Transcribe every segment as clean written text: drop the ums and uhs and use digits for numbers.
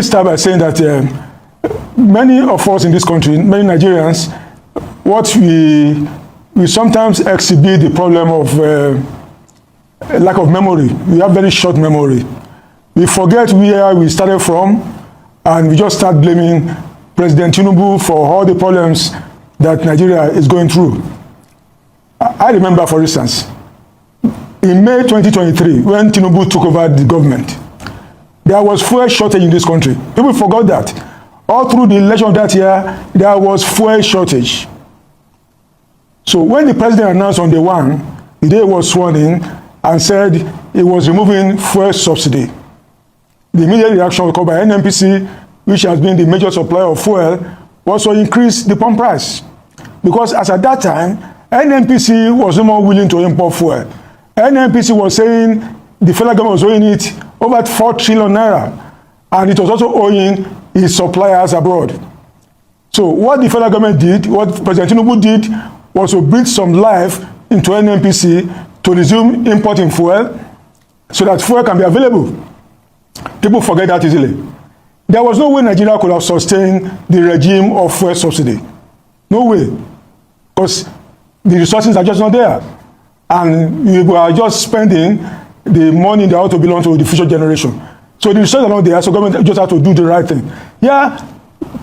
Start by saying that many of us in this country, many Nigerians, what we sometimes exhibit the problem of lack of memory. We have very short memory. We forget where we started from, and we just start blaming President Tinubu for all the problems that Nigeria is going through. I remember, for instance, in May 2023, when Tinubu took over the government, there was fuel shortage in this country. People forgot that. All through the election of that year, there was fuel shortage. So when the president announced on day one, the day he was sworn in, and said he was removing fuel subsidy, the immediate reaction was called by NNPC, which has been the major supplier of fuel, was to increase the pump price. Because as at that time, NNPC was no more willing to import fuel. NNPC was saying the federal government was owing it over 4 trillion naira, and it was also owing its suppliers abroad. So what the federal government did, what President Tinubu did, was to breathe some life into NNPC to resume importing fuel so that fuel can be available. People forget that easily. There was no way Nigeria could have sustained the regime of fuel subsidy. No way. Because the resources are just not there. And we are just spending the money that ought to belong to the future generation. So the resources are not there, so government just have to do the right thing. Yeah,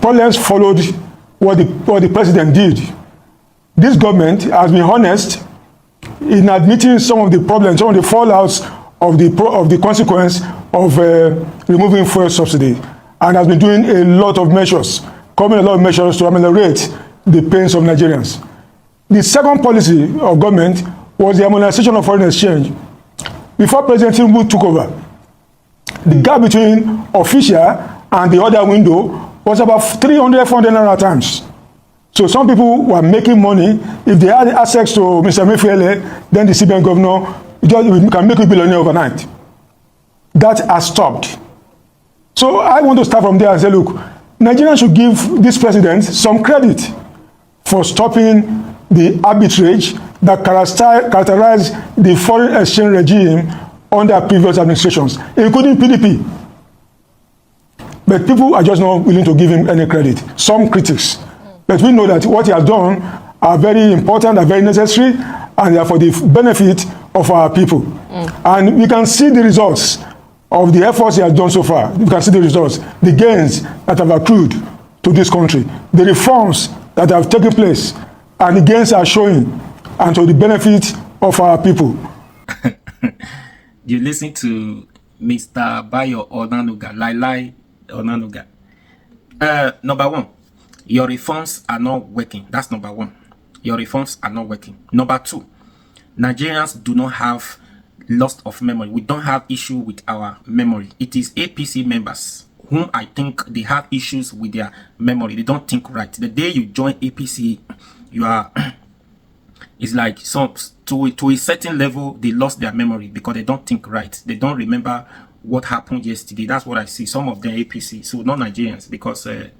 problems followed what the president did. This government has been honest in admitting some of the problems, some of the fallouts of the consequence of removing fuel subsidy, and has been doing a lot of measures, coming a lot of measures to ameliorate the pains of Nigerians. The second policy of government was the harmonization of foreign exchange. Before President Tinubu took over, the gap between official and the other window was about 300, 400 naira times. So some people were making money. If they had access to Mr. Emefiele, then the CBN governor can make you billionaire overnight. That has stopped. So I want to start from there and say, look, Nigerians should give this president some credit for stopping the arbitrage that characterized the foreign exchange regime under previous administrations, including PDP. But people are just not willing to give him any credit. Some critics. But we know that what he has done are very important, are very necessary, and they are for the benefit of our people. And we can see the results of the efforts he has done so far. We can see the results, the gains that have accrued to this country, the reforms that have taken place, and the gains are showing, and to the benefit of our people. You listen to Mr. Bayo Onanuga, Lai Onanuga. Number one, your reforms are not working. That's number one. Your reforms are not working. Number two, Nigerians do not have loss of memory. We don't have issue with our memory. It is APC members whom I think they have issues with their memory. They don't think right. The day you join APC, you are it's like some to a certain level they lost their memory because they don't think right. They don't remember what happened yesterday. That's what I see. Some of them APC, so not Nigerians, because there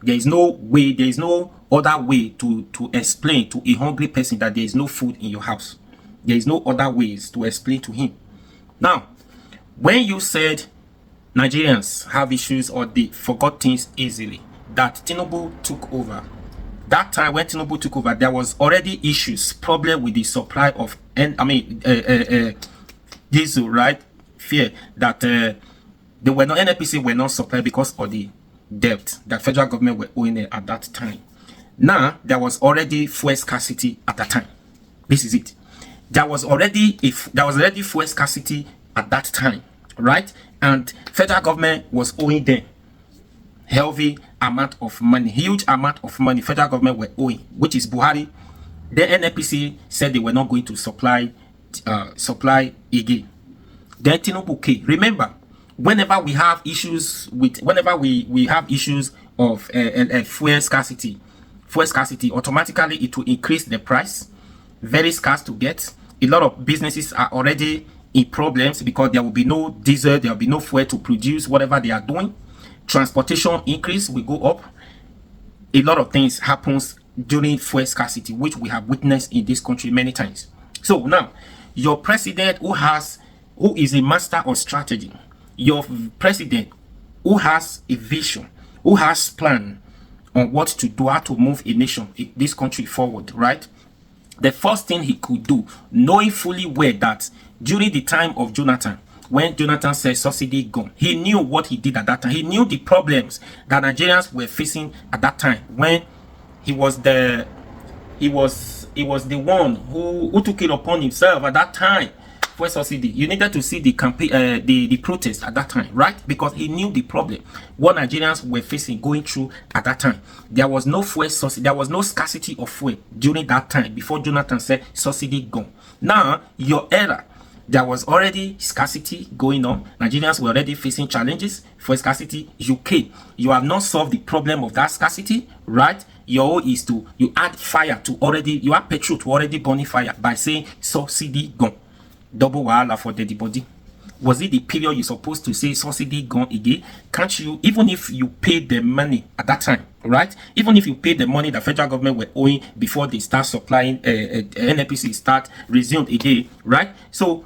is no way, there is no other way to explain to a hungry person that there is no food in your house. There is no other ways to explain to him. Now, when you said Nigerians have issues or they forgot things easily, that Tinubu took over. That time when Tinubu took over, there was already issues, problem with the supply of, diesel, right? Fear that they were not, NPC were not supplied because of the debt that federal government were owing at that time. Now, there was already fuel scarcity at that time. This is it. There was already fuel scarcity at that time, right? And federal government was owing them heavy amount of money, huge amount of money federal government were owing, which is Buhari. Then NPC said they were not going to supply again. Then Tinubu came. Remember, whenever we have issues with, whenever we have issues of fuel scarcity, automatically it will increase the price. Very scarce to get. A lot of businesses are already in problems because there will be no diesel, there will be no fuel to produce whatever they are doing. Transportation increase will go up. A lot of things happens during fuel scarcity, which we have witnessed in this country many times. So now, your president who is a master of strategy, your president who has a vision, who has plan on what to do, how to move a nation, this country forward, right? The first thing he could do, knowing fully well that during the time of Jonathan, when Jonathan said subsidy gone, he knew what he did at that time. He knew the problems that Nigerians were facing at that time, when he was the one who took it upon himself at that time for subsidy. You needed to see the campaign, the protest at that time, right? Because he knew the problem what Nigerians were facing, going through at that time. There was no fuel subsidy, there was no scarcity of fuel during that time before Jonathan said subsidy gone. Now, your era, there was already scarcity going on. Nigerians were already facing challenges for scarcity. UK, you have not solved the problem of that scarcity, right? Your own is to, you add fire to already, you add petrol to already burning fire by saying subsidy gone. Double wahala for the body. Was it the period you're supposed to say subsidy gone again? Can't you, even if you paid the money at that time, right? Even if you paid the money the federal government were owing before they start supplying, NAPC start resumed again, right? So,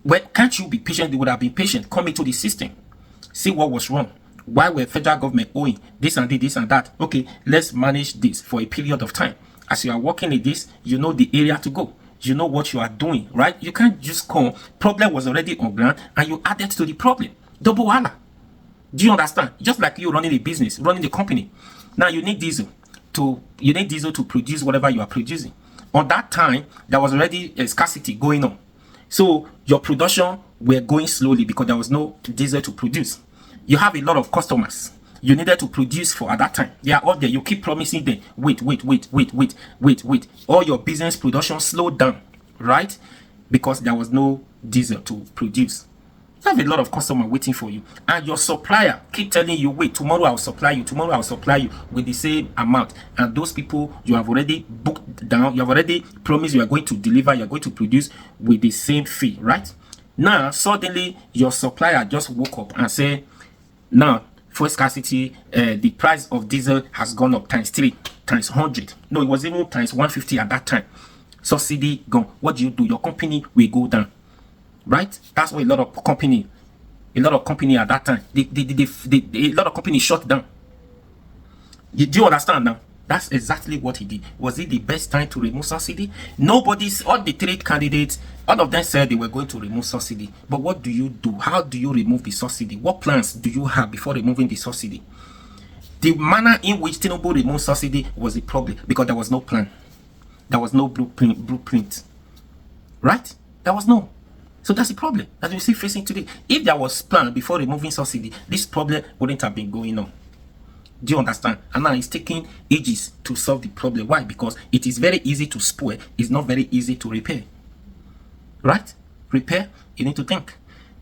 well, can't you be patient? They would have been patient. Come into the system, see what was wrong. Why were federal government owing this and this and that? Okay, let's manage this for a period of time. As you are working in this, you know the area to go. You know what you are doing, right? You can't just come. Problem was already on ground and you added to the problem. Double wahala. Do you understand? Just like you running a business, running the company. Now you need diesel to produce whatever you are producing. On that time, there was already a scarcity going on. So your production were going slowly because there was no diesel to produce. You have a lot of customers you needed to produce for at that time. They are all there. You keep promising them, wait. All your business production slowed down, right? Because there was no diesel to produce. You have a lot of customers waiting for you. And your supplier keep telling you, wait, tomorrow I'll supply you. Tomorrow I'll supply you with the same amount. And those people you have already booked down. You have already promised you are going to deliver. You are going to produce with the same fee, right? Now, suddenly your supplier just woke up and say, now, for scarcity, the price of diesel has gone up times 3, times 100. No, it was even times 150 at that time. Subsidy gone. What do? Your company will go down, right? That's why a lot of company at that time, a lot of companies shut down. Do you understand now? That's exactly what he did. Was it the best time to remove subsidy? Nobody's, all the 3 candidates, all of them said they were going to remove subsidy. But what do you do? How do you remove the subsidy? What plans do you have before removing the subsidy? The manner in which Tinubu removed subsidy was the problem because there was no plan. There was no blueprint. Right? There was no. So that's the problem that we see facing today. If there was plan before removing subsidy, this problem wouldn't have been going on. Do you understand? And now it's taking ages to solve the problem. Why? Because it is very easy to spoil. It's not very easy to repair. Right? Repair, you need to think.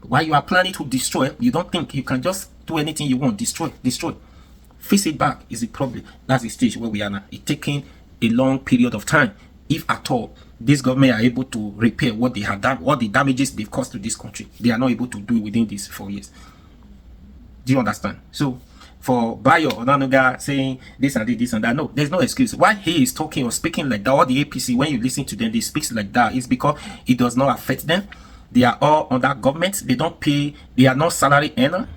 While you are planning to destroy, you don't think you can just do anything you want. Destroy. Fix it back is the problem. That's the stage where we are now. It's taking a long period of time. If at all, this government are able to repair what they have done, what the damages they've caused to this country. They are not able to do it within these 4 years. Do you understand? So, for Bayo Onanuga saying this and that, no, there's no excuse. Why he is talking or speaking like that, or the APC, when you listen to them, they speak like that, is because it does not affect them. They are all under government. They don't pay. They are not salary earner.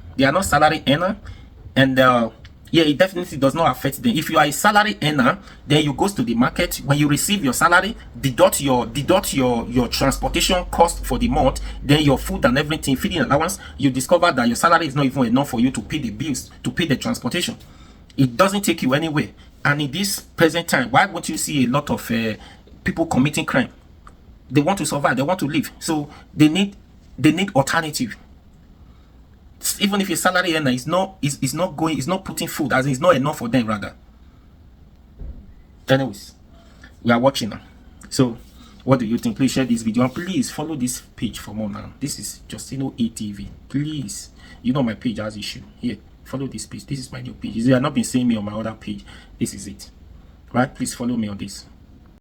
And yeah, it definitely does not affect them. If you are a salary earner, then you go to the market. When you receive your salary, deduct your transportation cost for the month, then your food and everything, feeding allowance, you discover that your salary is not even enough for you to pay the bills, to pay the transportation. It doesn't take you anywhere. And in this present time, why won't you see a lot of people committing crime? They want to survive. They want to live. So they need alternative. Even if your salary earner is not putting food, as in it's not enough for them, rather. Anyways, we are watching now. So what do you think? Please share this video and please follow this page for more now. This is Justino ATV. Please, you know my page has issue. Here, follow this page. This is my new page. You have not been seeing me on my other page. This is it. Right? Please follow me on this.